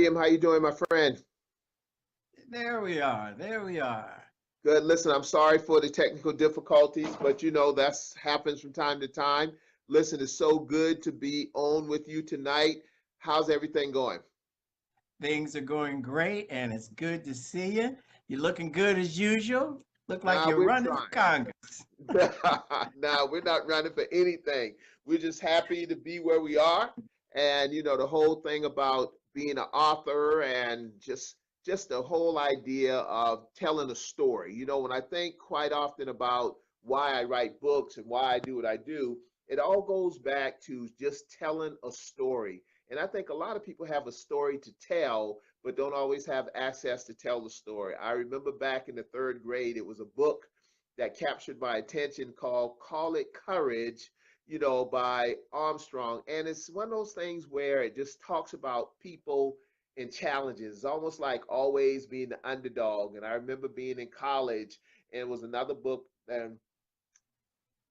William. How you doing, my friend? There we are. There we are. Good. Listen, I'm sorry for the technical difficulties, but that's happens from time to time. Listen, it's so good to be on with you tonight. How's everything going? Things are going great, and it's good to see you. You're looking good as usual. Look like Nah, you're we're running for trying. Congress. Nah, we're not running for anything. We're just happy to be where we are. And the whole thing about being an author and just the whole idea of telling a story. When I think quite often about why I write books and why I do what I do, it all goes back to just telling a story. And I think a lot of people have a story to tell, but don't always have access to tell the story. I remember back in the third grade, it was a book that captured my attention called Call It Courage, by Armstrong. And it's one of those things where it just talks about people and challenges. It's almost like always being the underdog. And I remember being in college, and it was another book, and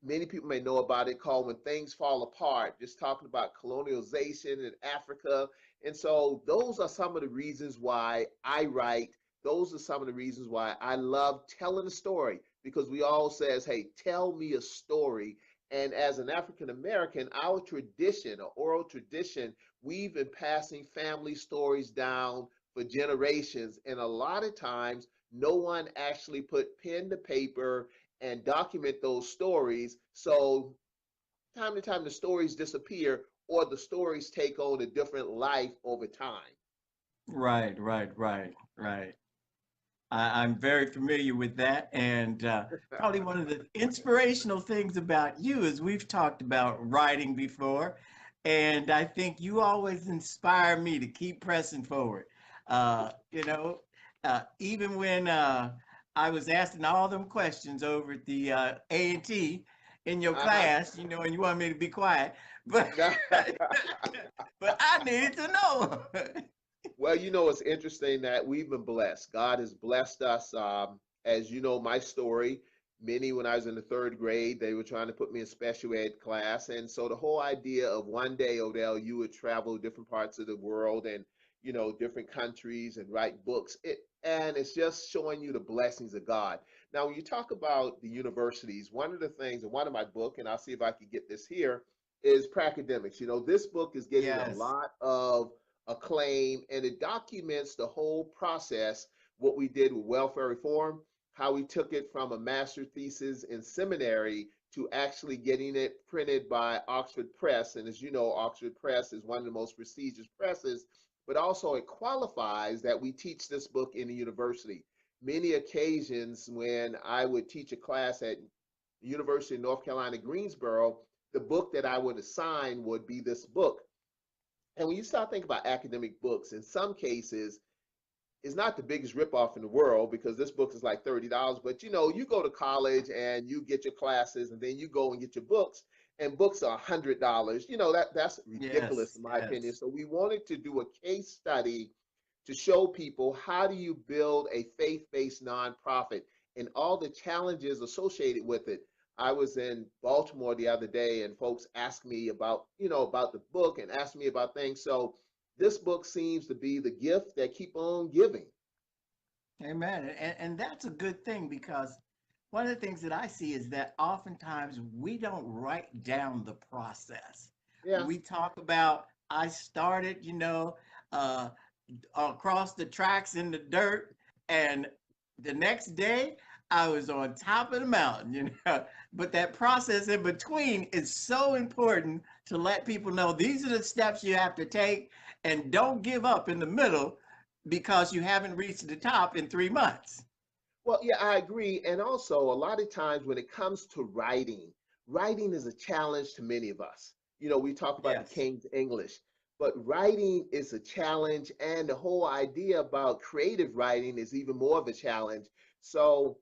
many people may know about it, called When Things Fall Apart, just talking about colonialization in Africa. And so those are some of the reasons why I write. Those are some of the reasons why I love telling a story, because we all says, hey, tell me a story. And as an African American, our tradition, or oral tradition, we've been passing family stories down for generations. And a lot of times, no one actually put pen to paper and document those stories. So time to time, the stories disappear, or the stories take on a different life over time. Right. I'm very familiar with that. And probably one of the inspirational things about you is we've talked about writing before. And I think you always inspire me to keep pressing forward. Uh, you know, Even when I was asking all them questions over at the A&T in your Uh-huh. class, and you want me to be quiet, but but I needed to know. Well, it's interesting that we've been blessed. God has blessed us. As you know, my story, many when I was in the third grade, they were trying to put me in special ed class. And so the whole idea of one day, Odell, you would travel different parts of the world and, different countries and write books. And it's just showing you the blessings of God. Now, when you talk about the universities, one of the things, and one of my book, and I'll see if I can get this here, is Pracademics. This book is getting a Yes. lot of acclaim, and it documents the whole process, what we did with welfare reform, how we took it from a master thesis in seminary to actually getting it printed by Oxford Press. And as you know, Oxford Press is one of the most prestigious presses, but also it qualifies that we teach this book in the university. Many occasions when I would teach a class at the University of North Carolina, Greensboro, the book that I would assign would be this book. And when you start thinking about academic books, in some cases, it's not the biggest ripoff in the world, because this book is like $30. But you go to college and you get your classes, and then you go and get your books, and books are $100. That's ridiculous Yes, in my opinion. yes. So we wanted to do a case study to show people, how do you build a faith-based nonprofit and all the challenges associated with it. I was in Baltimore the other day, and folks asked me about the book, and asked me about things. So this book seems to be the gift that keep on giving. Amen. And that's a good thing, because one of the things that I see is that oftentimes we don't write down the process. Yeah. We talk about, I started, uh, across the tracks in the dirt, and the next day I was on top of the mountain, But that process in between is so important, to let people know these are the steps you have to take, and don't give up in the middle because you haven't reached the top in 3 months. Well, yeah, I agree. And also, a lot of times when it comes to writing, writing is a challenge to many of us. We talk about the Yes. King's English, but writing is a challenge. And the whole idea about creative writing is even more of a challenge. So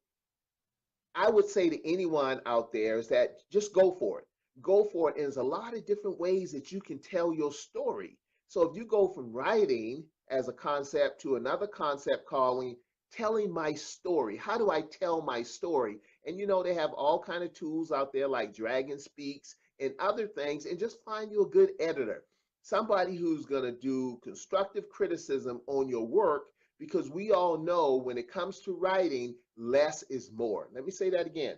I would say to anyone out there is that just go for it. Go for it. And there's a lot of different ways that you can tell your story. So if you go from writing as a concept to another concept calling telling my story, how do I tell my story? And they have all kind of tools out there like Dragon Speaks and other things, and just find you a good editor. somebody who's going to do constructive criticism on your work, because we all know when it comes to writing, less is more. Let me say that again.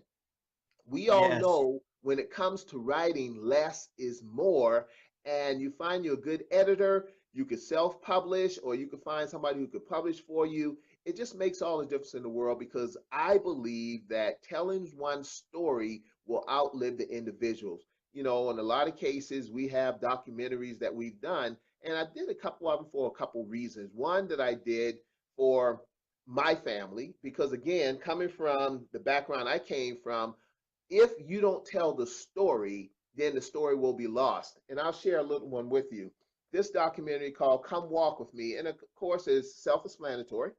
We all Yes. know when it comes to writing, less is more. And you find you a good editor, you could self-publish, or you could find somebody who could publish for you. It just makes all the difference in the world, because I believe that telling one story will outlive the individuals. You know, in a lot of cases, we have documentaries that we've done, and I did a couple of them for a couple reasons. One that I did for my family, because again, coming from the background I came from, if you don't tell the story, then the story will be lost. And I'll share a little one with you. This documentary called Come Walk With Me, and of course is self-explanatory.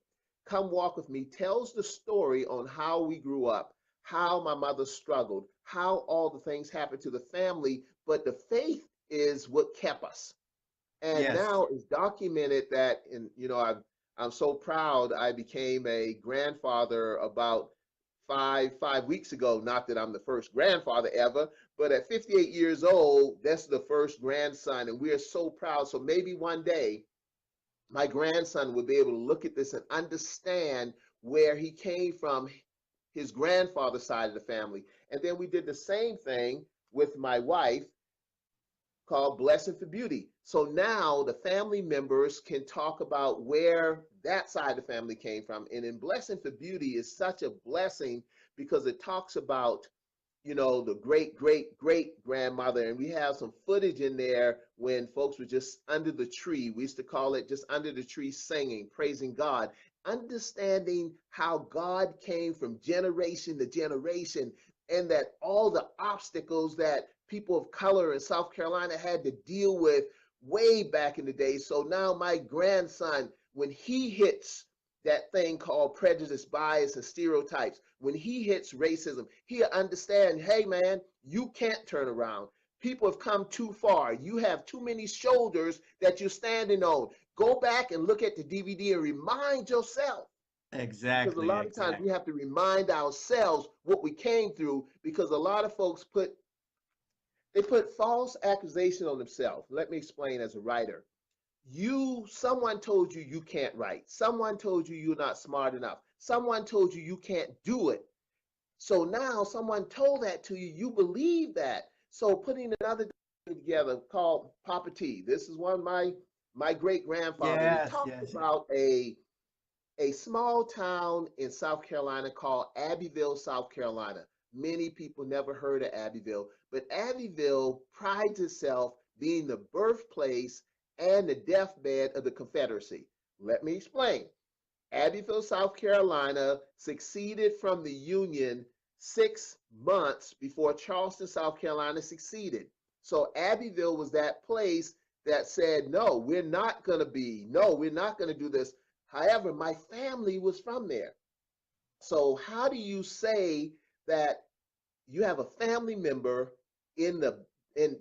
Come Walk With Me tells the story on how we grew up, how my mother struggled, how all the things happened to the family, but the faith is what kept us. And Yes. now it's documented that, and I'm so proud. I became a grandfather about five weeks ago. Not that I'm the first grandfather ever, but at 58 years old, that's the first grandson, and we are so proud. So maybe one day my grandson will be able to look at this and understand where he came from, his grandfather's side of the family. And then we did the same thing with my wife, called Blessing for Beauty. So now the family members can talk about where that side of the family came from. And in Blessing for Beauty is such a blessing, because it talks about, the great, great, great grandmother. And we have some footage in there when folks were just under the tree. We used to call it just under the tree singing, praising God, understanding how God came from generation to generation, and that all the obstacles that people of color in South Carolina had to deal with way back in the day. So now my grandson, when he hits that thing called prejudice, bias, and stereotypes, when he hits racism, he'll understand, hey man, you can't turn around. People have come too far. You have too many shoulders that you're standing on. Go back and look at the DVD and remind yourself. Because a Exactly. lot of times we Exactly. have to remind ourselves what we came through, because a lot of folks put false accusation on themselves. Let me explain. As a writer, someone told you you can't write. Someone told you you're not smart enough. Someone told you you can't do it. So now someone told that to you, you believe that. So putting another together called Papa T. This is one of my great grandfather. He Yes. talked Yes. about a small town in South Carolina called Abbeville, South Carolina. Many people never heard of Abbeville, but Abbeville prides itself being the birthplace and the deathbed of the Confederacy. Let me explain. Abbeville, South Carolina seceded from the Union 6 months before Charleston, South Carolina seceded. So Abbeville was that place that said, no, we're not going to do this. However, my family was from there. So how do you say that you have a family member in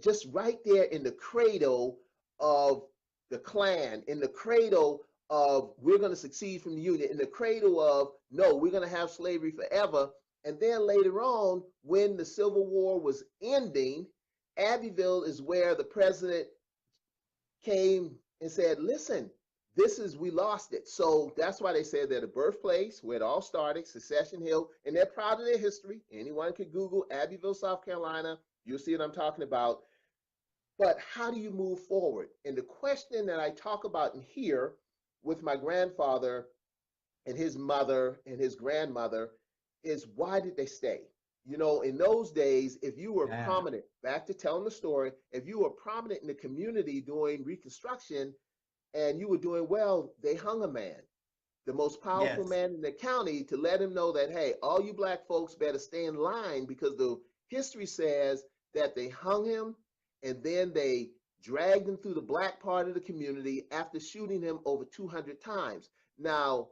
just right there in the cradle of the Klan, in the cradle of we're going to succeed from the Union, in the cradle of no, we're going to have slavery forever. And then later on, when the Civil War was ending, Abbeville is where the president came and said, listen, we lost it. So that's why they said they're the birthplace where it all started, Secession Hill, and they're proud of their history. Anyone could Google Abbeville, South Carolina. You'll see what I'm talking about. But how do you move forward? And the question that I talk about in here with my grandfather and his mother and his grandmother is, why did they stay? In those days, if you were Yeah. prominent, back to telling the story, if you were prominent in the community doing Reconstruction and you were doing well, they hung a man, the most powerful Yes. man in the county, to let him know that, hey, all you black folks better stay in line, because the history says that they hung him and then they dragged him through the black part of the community after shooting him over 200 times. Now,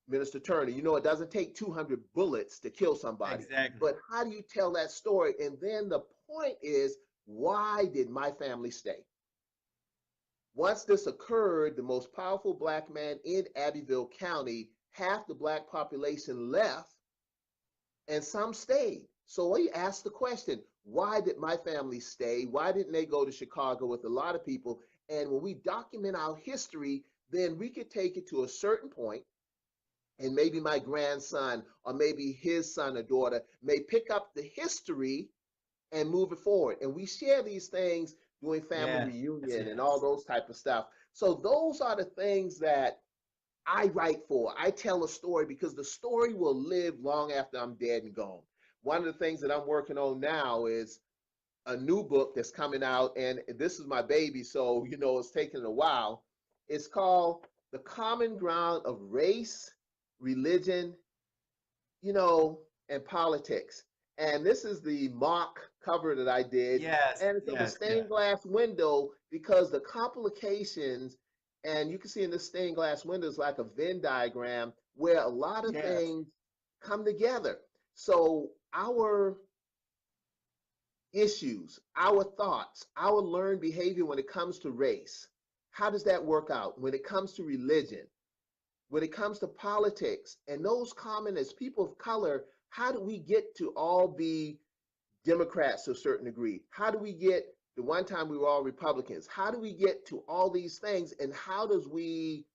Minister Turner, it doesn't take 200 bullets to kill somebody, Exactly. but how do you tell that story? And then the point is, why did my family stay? Once this occurred, the most powerful black man in Abbeville County, half the black population left and some stayed. So we asked the question, why did my family stay? Why didn't they go to Chicago with a lot of people? And when we document our history, then we could take it to a certain point, and maybe my grandson or maybe his son or daughter may pick up the history and move it forward. And we share these things during family Yes, reunion and all yes. those type of stuff. So those are the things that I write for. I tell a story because the story will live long after I'm dead and gone. One of the things that I'm working on now is a new book that's coming out, and this is my baby, so it's taking a while. It's called The Common Ground of Race, Religion, and Politics. And this is the mock cover that I did, Yes, and it's of a yes, yes. stained glass window because the complications, and you can see in this stained glass window is like a Venn diagram where a lot of Yes. things come together. So our issues, our thoughts, our learned behavior when it comes to race, how does that work out? When it comes to religion, when it comes to politics, and those common as people of color, how do we get to all be Democrats to a certain degree? How do we get, the one time we were all Republicans, how do we get to all these things, and how does we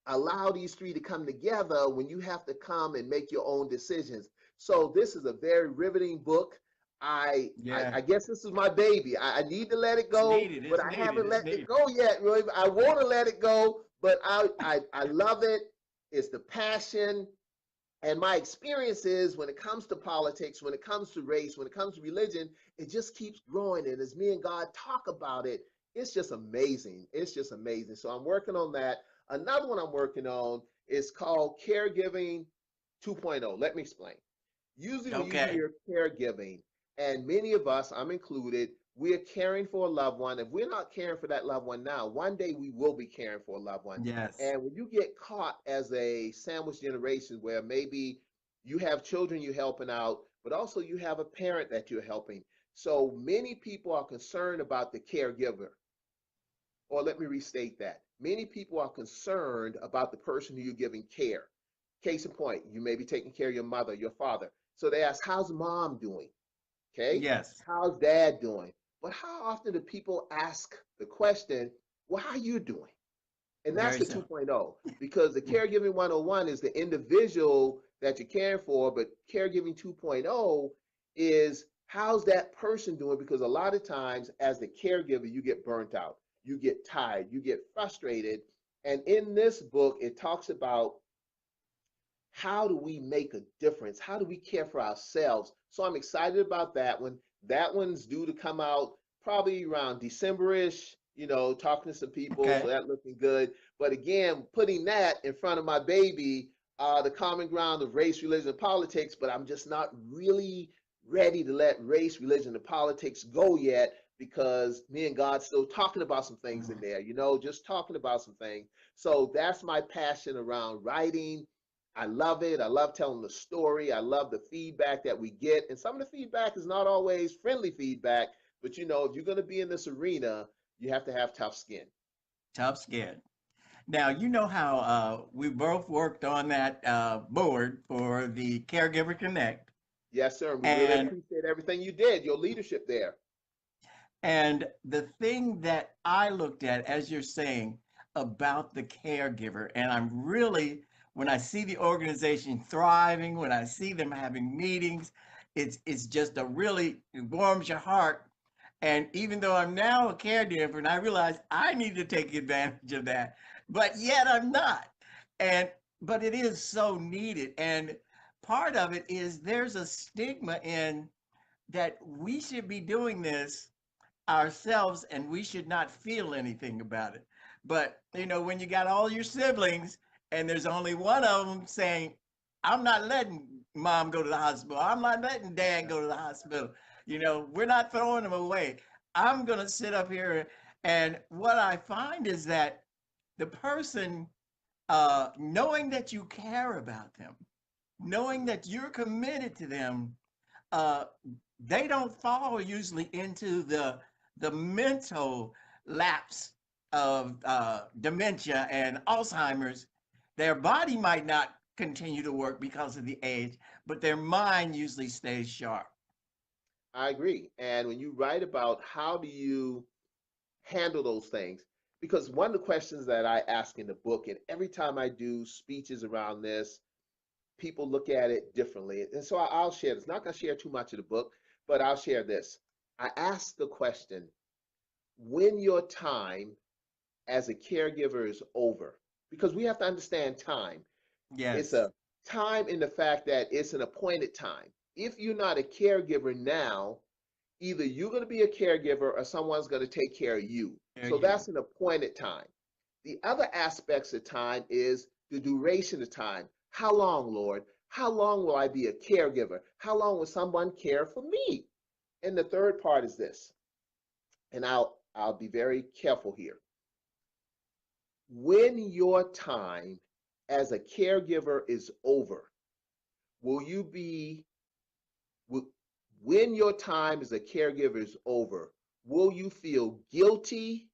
allow these three to come together when you have to come and make your own decisions? So this is a very riveting book. Yeah. I guess this is my baby. I need to let it It's go, needed. but It's I needed. haven't It's let it needed. go yet. Really, I want to let it go, but I love it. It's the passion. And my experience is when it comes to politics, when it comes to race, when it comes to religion, it just keeps growing. And as me and God talk about it, it's just amazing. It's just amazing. So I'm working on that. Another one I'm working on is called Caregiving 2.0. Let me explain. Usually, when you Okay. hear caregiving, and many of us, I'm included, we are caring for a loved one. If we're not caring for that loved one now, one day we will be caring for a loved one. Yes. And when you get caught as a sandwich generation where maybe you have children you're helping out, but also you have a parent that you're helping. So many people are concerned about the caregiver. Or let me restate that. Many people are concerned about the person who you're giving care. Case in point, you may be taking care of your mother, your father. So they ask, how's mom doing? Okay. Yes. How's dad doing? But how often do people ask the question, well, how you doing? And that's Very the simple. 2.0, because the caregiving 101 is the individual that you're caring for, but caregiving 2.0 is how's that person doing? Because a lot of times as the caregiver, you get burnt out, you get tired, you get frustrated. And in this book, it talks about how do we make a difference? How do we care for ourselves? So I'm excited about that one. That one's due to come out probably around December-ish, talking to some people, so Okay. that looking good. But again, putting that in front of my baby, the common ground of race, religion, and politics, but I'm just not really ready to let race, religion, and politics go yet because me and God still talking about some things in Mhm. there, just talking about some things. So that's my passion around writing. I love it. I love telling the story. I love the feedback that we get. And some of the feedback is not always friendly feedback, but if you're going to be in this arena, you have to have tough skin. Tough skin. Now, you know how we both worked on that board for the Caregiver Connect. Yes, sir. And we really And appreciate everything you did, your leadership there. And the thing that I looked at, as you're saying, about the caregiver, and I'm really, when I see the organization thriving, when I see them having meetings, it's just a really, it warms your heart. And even though I'm now a caregiver, and I realize I need to take advantage of that, but yet I'm not. And but it is so needed. And part of it is there's a stigma in that we should be doing this ourselves and we should not feel anything about it. But when you got all your siblings and there's only one of them saying, I'm not letting mom go to the hospital, I'm not letting dad go to the hospital, we're not throwing them away. I'm going to sit up here. And what I find is that the person, knowing that you care about them, knowing that you're committed to them, uh, they don't fall usually into the mental lapse of dementia and Alzheimer's. Their body might not continue to work because of the age, but their mind usually stays sharp. I agree. And when you write about how do you handle those things, because one of the questions that I ask in the book, and every time I do speeches around this, people look at it differently. And so I'll share this. Not going to share too much of the book, but I'll share this. I ask the question, when your time as a caregiver is over, because we have to understand time. It's Yes. a time in the fact that it's an appointed time. If you're not a caregiver now, either you're going to be a caregiver or someone's going to take care of you. Hear So you. that's an appointed time. The other aspects of time is the duration of time. How long, Lord? How long will I be a caregiver? How long will someone care for me? And the third part is this, and I'll be very careful here. When your time as a caregiver is over, will you be when your time as a caregiver is over, will you feel guilty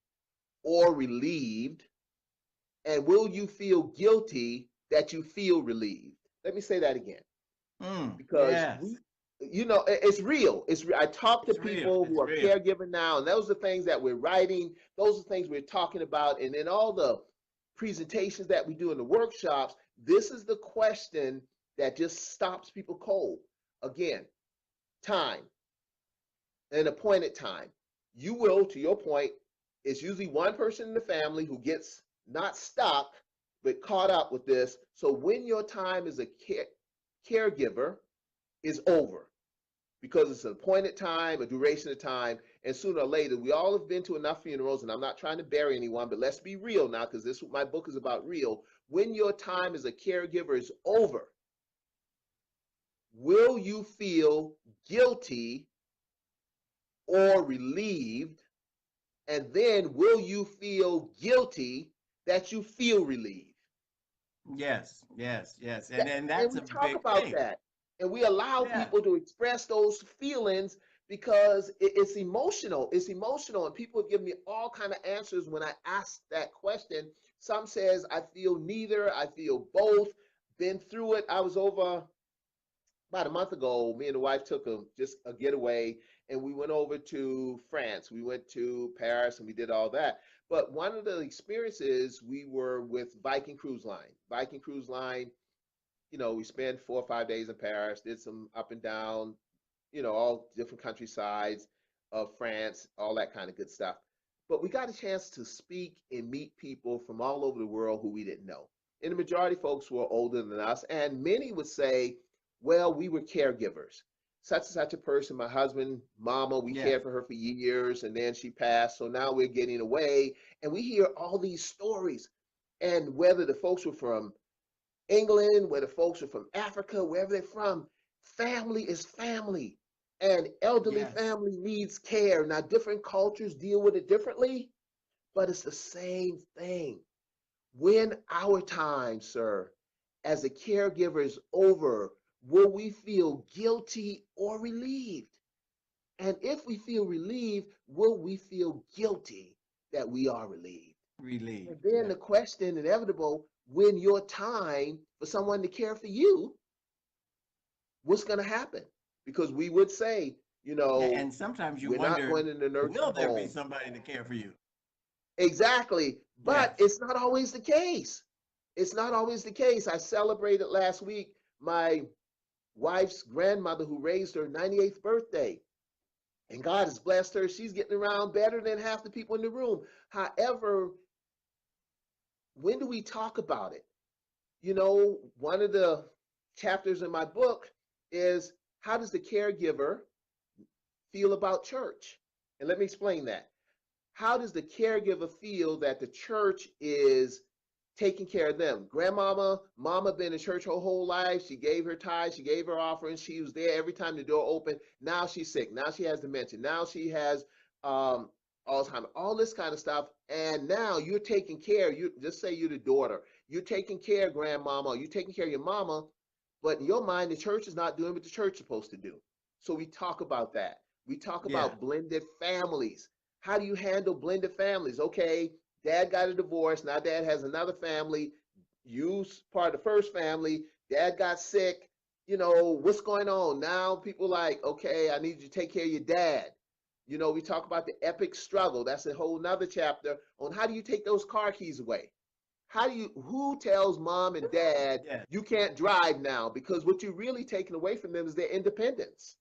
or relieved? And will you feel guilty that you feel relieved? Let me say that again, because Yes. it's real. I talk to It's real. people who It's are real. caregiver now, and those are things that we're writing. Those are things we're talking about, and in all the presentations that we do in the workshops, this is the question that just stops people cold. Again, time, an appointed time. You will, to your point, it's usually one person in the family who gets not stuck, but caught up with this. So when your time as a caregiver is over, because it's an appointed time, a duration of time, and sooner or later, we all have been to enough funerals, and I'm not trying to bury anyone, but let's be real now, because this my book is about real. When your time as a caregiver is over, will you feel guilty or relieved? And then will you feel guilty that you feel relieved? Yes. Yes. Yes. That, And and that's we a talk big about thing. that. And we allow Yeah. people to express those feelings because it's emotional. It's emotional. And people give me all kind of answers when I ask that question. Some says, I feel neither. I feel both. Been through it. I was over about a month ago. Me and the wife took just a getaway, and we went over to France. We went to Paris, and we did all that. But one of the experiences, we were with Viking Cruise Line. Viking Cruise Line, we spent 4 or 5 days in Paris, did some up and down, all different countrysides of France, all that kind of good stuff. But we got a chance to speak and meet people from all over the world who we didn't know. And the majority of folks were older than us, and many would say, well, we were caregivers. Such and such a person, my husband, mama, we Yes. cared for her for years, and then she passed, so now we're getting away. And we hear all these stories. And whether the folks were from England, where the folks are from Africa, wherever they're from, family is family. And elderly Yes. family needs care. Now, different cultures deal with it differently, but it's the same thing. When our time, sir, as a caregiver is over, will we feel guilty or relieved? And if we feel relieved, will we feel guilty that we are relieved? And Relieved. then Yeah. the question, inevitable, when your time for someone to care for you, what's going to happen? Because we would say, Yeah. And sometimes you we're not wonder, going in the nursing will there be home. somebody to care for you? Exactly. But Yes. it's not always the case. It's not always the case. I celebrated last week my wife's grandmother who raised her 98th birthday. And God has blessed her. She's getting around better than half the people in the room. However, when do we talk about it? One of the chapters in my book is how does the caregiver feel about church? And let me explain that. How does the caregiver feel that the church is taking care of them? Mama been in church her whole life. She gave her tithes, she gave her offerings. She was there every time the door opened. Now she's sick. Now she has dementia. Now she has um, Alzheimer's, all this kind of stuff. And now you're taking care. You just say you're the daughter. You're taking care of grandmama. You're taking care of your mama. But in your mind, the church is not doing what the church is supposed to do. So we talk about that. We talk Yeah. about blended families. How do you handle blended families? Okay, dad got a divorce. Now dad has another family. You part of the first family. Dad got sick. What's going on? Now people like, okay, I need you to take care of your dad. You know, we talk about the epic struggle. That's a whole nother chapter on how do you take those car keys away? How do you, who tells mom and dad Yes. you can't drive now? Because what you're really taking away from them is their independence.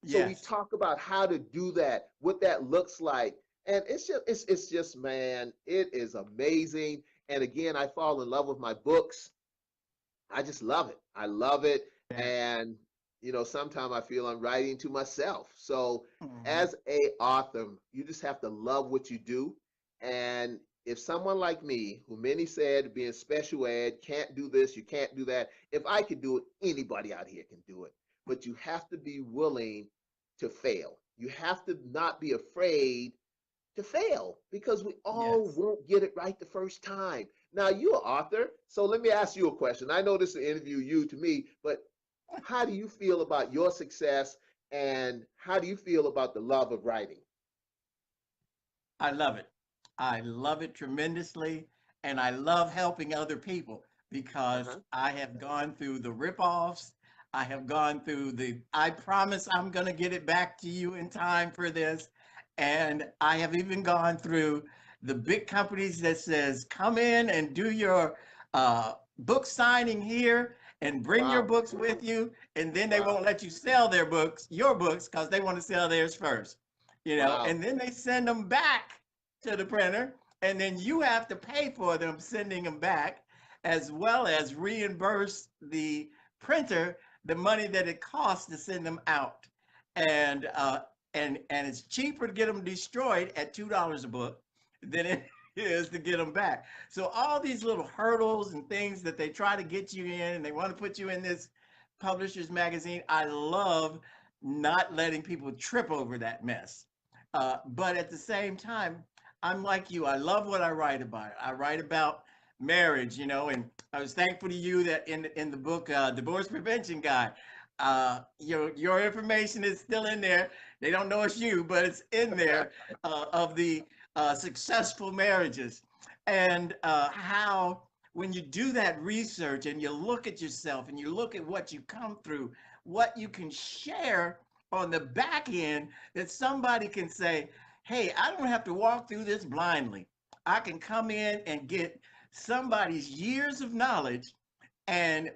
So we Yes. talk about how to do that, what that looks like. And it's just, man, it is amazing. And again, I fall in love with my books. I just love it. I love it. Yes. And, you know, sometimes I feel I'm writing to myself. So Hmm. as a author, you just have to love what you do. And if someone like me, who many said being special ed, can't do this, you can't do that, if I could do it, anybody out here can do it. But you have to be willing to fail. You have to not be afraid to fail because we all Yes. won't get it right the first time. Now, you're an author, so let me ask you a question. I know this is an interview you to me, but how do you feel about your success and how do you feel about the love of writing? I love it. I love it tremendously. And I love helping other people because Uh-huh. I have gone through the ripoffs. I have gone through I promise I'm going to get it back to you in time for this. And I have even gone through the big companies that says, come in and do your book signing here and bring your Wow. books with you. And then they Wow. won't let you sell your books, because they want to sell theirs first, Wow. and then they send them back to the printer, and then you have to pay for them sending them back, as well as reimburse the printer the money that it costs to send them out. And and it's cheaper to get them destroyed at $2 a book than it is to get them back. So all these little hurdles and things that they try to get you in, and they want to put you in this publisher's magazine. I love not letting people trip over that mess. But at the same time, I'm like you. I love what I write about. I write about marriage, and I was thankful to you that in the book Divorce Prevention Guide, your information is still in there. They don't know it's you, but it's in there, of the successful marriages, and how when you do that research and you look at yourself and you look at what you come through, what you can share on the back end, that somebody can say, hey, I don't have to walk through this blindly. I can come in and get somebody's years of knowledge and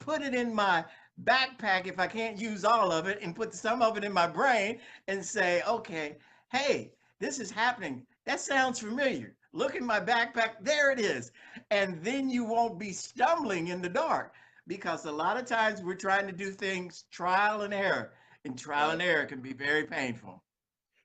put it in my backpack if I can't use all of it, and put some of it in my brain and say, okay, hey, this is happening. That sounds familiar. Look in my backpack. There it is. And then you won't be stumbling in the dark, because a lot of times we're trying to do things trial and error, and trial and Right. error can be very painful.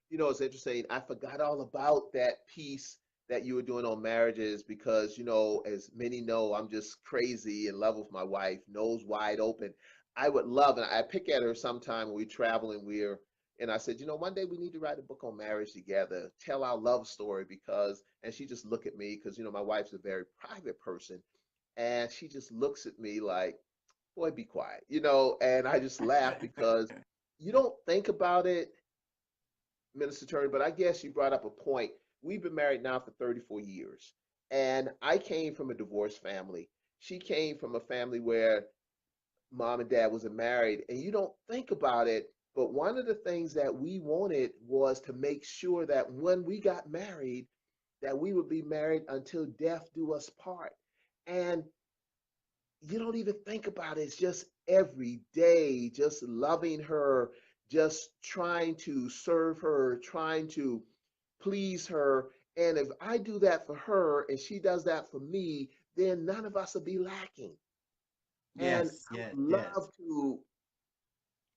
You know, it's interesting. I forgot all about that piece that you were doing on marriages because, you know, as many know, I'm just crazy in love with my wife, nose wide open. I would love, and I pick at her sometime when we travel and I said, you know, one day we need to write a book on marriage together, tell our love story because, and she just look at me because, you know, my wife's a very private person and she just looks at me like, boy, be quiet, you know, and I just laugh because you don't think about it, Minister Turner, but I guess you brought up a point. We've been married now for 34 years, and I came from a divorced family. She came from a family where mom and dad wasn't married, and you don't think about it, but one of the things that we wanted was to make sure that when we got married, that we would be married until death do us part. And you don't even think about it. It's just every day, just loving her, just trying to serve her, trying to please her. And if I do that for her and she does that for me, then none of us will be lacking. And Yes, I yes, would yes. love to,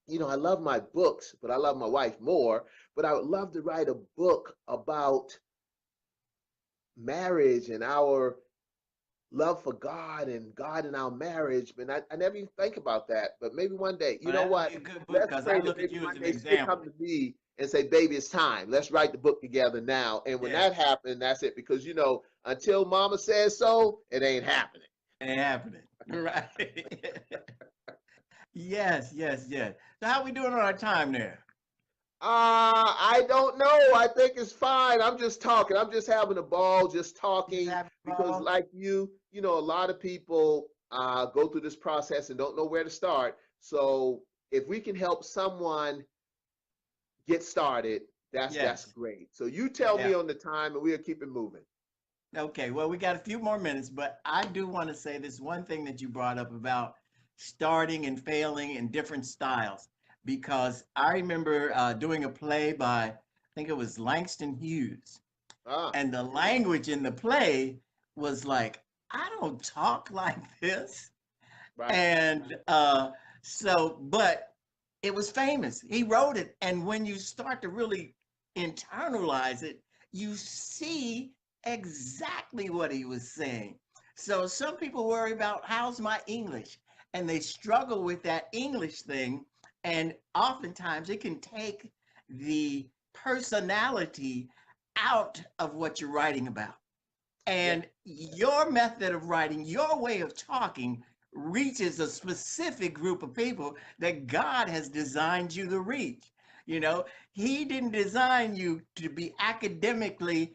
you know, I love my books, but I love my wife more. But I would love to write a book about marriage and our love for God and God in our marriage. But I never even think about that. But maybe one day, you Well, know that would what? be a good book, Let's because I pray that look at maybe you one as an day she'll come example. to me and say, baby, it's time. Let's write the book together now. And when Yes, that happens, that's it. Because, you know, until mama says so, it ain't happening. ain't happening. Right. Yes, yes, yes. So how we doing on our time there? I don't know. I think it's fine. I'm just talking. I'm just having a ball, just You just talking. have a Because, ball? like you know, a lot of people go through this process and don't know where to start. So, if we can help someone get started, That's Yes. great. So you tell me Yeah. on the time and we'll keep it moving. Okay. Well, we got a few more minutes, but I do want to say this one thing that you brought up about starting and failing in different styles, because I remember doing a play by, I think it was Langston Hughes, Ah, and the language in the play was like, I don't talk like this. right. And but it was famous. He wrote it. And when you start to really internalize it, you see exactly what he was saying. So some people worry about how's my English, and they struggle with that English thing. And oftentimes it can take the personality out of what you're writing about. Yeah, And your method of writing, your way of talking, reaches a specific group of people that God has designed you to reach. You know, He didn't design you to be academically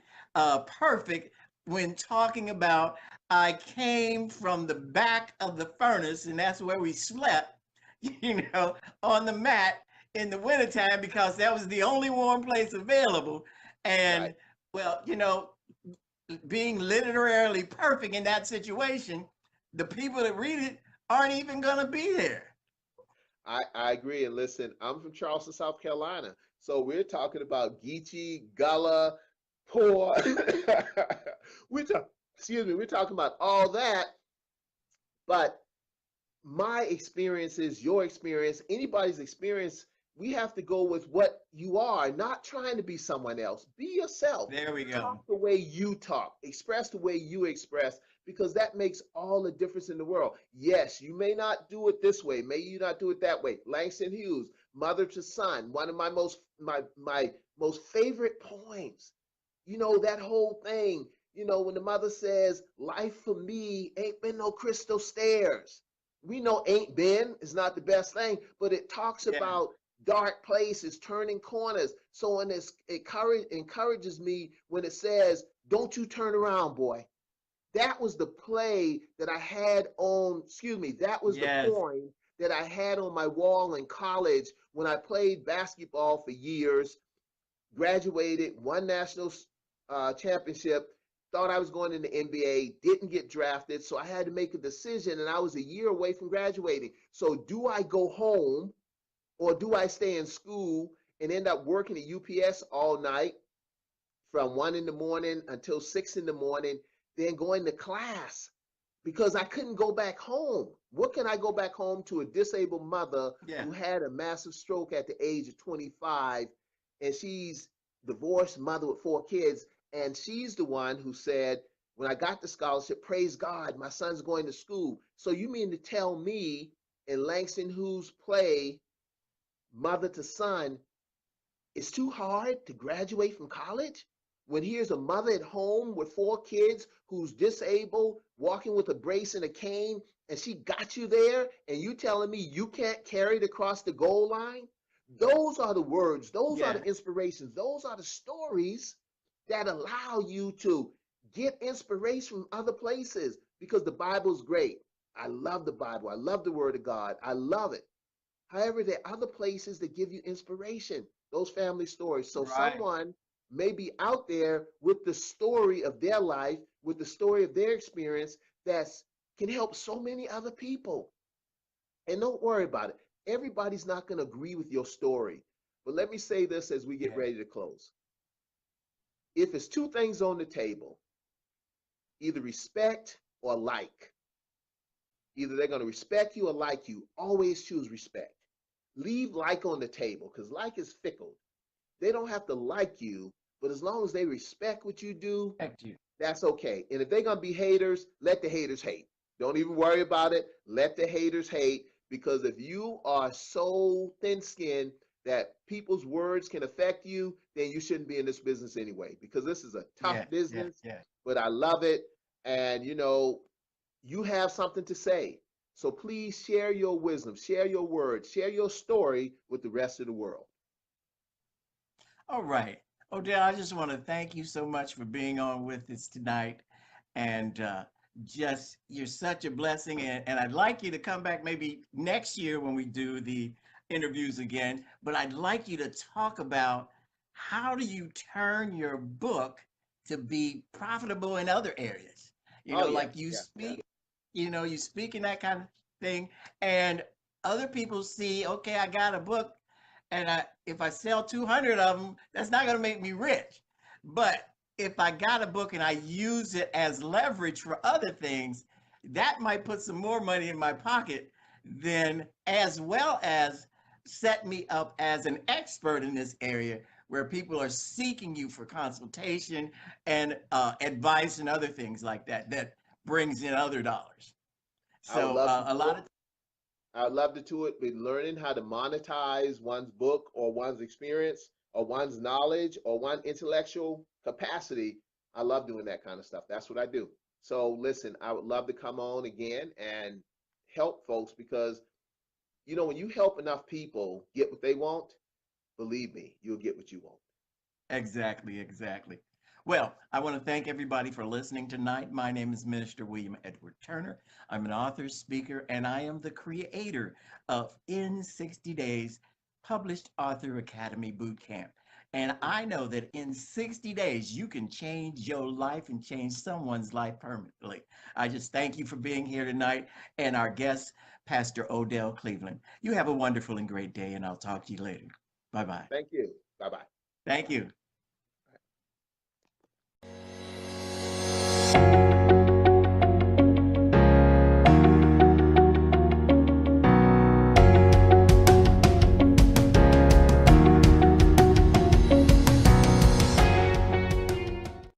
perfect when talking about, I came from the back of the furnace, and that's where we slept, on the mat in the wintertime because that was the only warm place available. right. And, well, being literally perfect in that situation, the people that read it aren't even going to be there. I agree. And listen, I'm from Charleston, South Carolina. So we're talking about Geechee, Gullah, poor. Excuse me, we're talking about all that. But my experience is your experience, anybody's experience. We have to go with what you are, not trying to be someone else. Be yourself. There we Talk go. the way you talk, express the way you express, because that makes all the difference in the world. Yes, you may not do it this way, may you not do it that way. Langston Hughes, Mother to Son, one of my most favorite poems. That whole thing, when the mother says, life for me ain't been no crystal stairs. We know ain't been is not the best thing, but it talks Yeah. about dark places, turning corners. So when it encourages me when it says, don't you turn around, boy. That was the play that I had on, excuse me, that was the Yes. poem that I had on my wall in college when I played basketball for years, graduated, won national championship, thought I was going in the NBA, didn't get drafted, so I had to make a decision, and I was a year away from graduating. So do I go home or do I stay in school and end up working at UPS all night from 1 in the morning until 6 in the morning, then going to class? Because I couldn't go back home. What can I go back home to a disabled mother Yeah. who had a massive stroke at the age of 25, and she's divorced mother with 4 kids, and she's the one who said, when I got the scholarship, praise God, my son's going to school. So you mean to tell me in Langston Hughes' play, Mother to Son, it's too hard to graduate from college? When here's a mother at home with 4 kids who's disabled, walking with a brace and a cane, and she got you there, and you telling me you can't carry it across the goal line? Those are the words, those are Yeah. the inspirations, those are the stories that allow you to get inspiration from other places, because the Bible's great. I love the Bible. I love the Word of God. I love it. However, there are other places that give you inspiration, those family stories. So Right. someone may be out there with the story of their life, with the story of their experience that can help so many other people. And don't worry about it. Everybody's not going to agree with your story. But let me say this as we get Yeah. ready to close. If it's two things on the table, either respect or like, either they're going to respect you or like you, always choose respect. Leave like on the table, because like is fickle. They don't have to like you, but as long as they respect what you do, Thank you. that's okay. And if they're going to be haters, let the haters hate. Don't even worry about it. Let the haters hate, because if you are so thin skinned that people's words can affect you, then you shouldn't be in this business anyway, because this is a tough Yes. Yes. business, Yes. but I love it. And you have something to say. So please share your wisdom, share your words, share your story with the rest of the world. All right. Odell, I just want to thank you so much for being on with us tonight. And just, you're such a blessing. And I'd like you to come back maybe next year when we do the interviews again. But I'd like you to talk about how do you turn your book to be profitable in other areas? You Oh know, yeah, like you yeah, yeah. speak, you speak in that kind of thing, and other people see, okay, I got a book, and if I sell 200 of them, that's not going to make me rich. But if I got a book and I use it as leverage for other things, that might put some more money in my pocket, then as well as set me up as an expert in this area where people are seeking you for consultation and advice and other things like that, that brings in other dollars. I would So love to a do lot it. of I'd love to do it, but learning how to monetize one's book or one's experience or one's knowledge or one intellectual capacity. I love doing that kind of stuff. That's what I do. So listen, I would love to come on again and help folks because when you help enough people get what they want, believe me, you'll get what you want. exactly, exactly. Well, I want to thank everybody for listening tonight. My name is Minister William Edward Turner. I'm an author, speaker, and I am the creator of In 60 Days Published Author Academy Boot Camp. And I know that in 60 days, you can change your life and change someone's life permanently. I just thank you for being here tonight and our guest, Pastor Odell Cleveland. You have a wonderful and great day, and I'll talk to you later. Bye bye. Thank you. Bye bye. Thank you.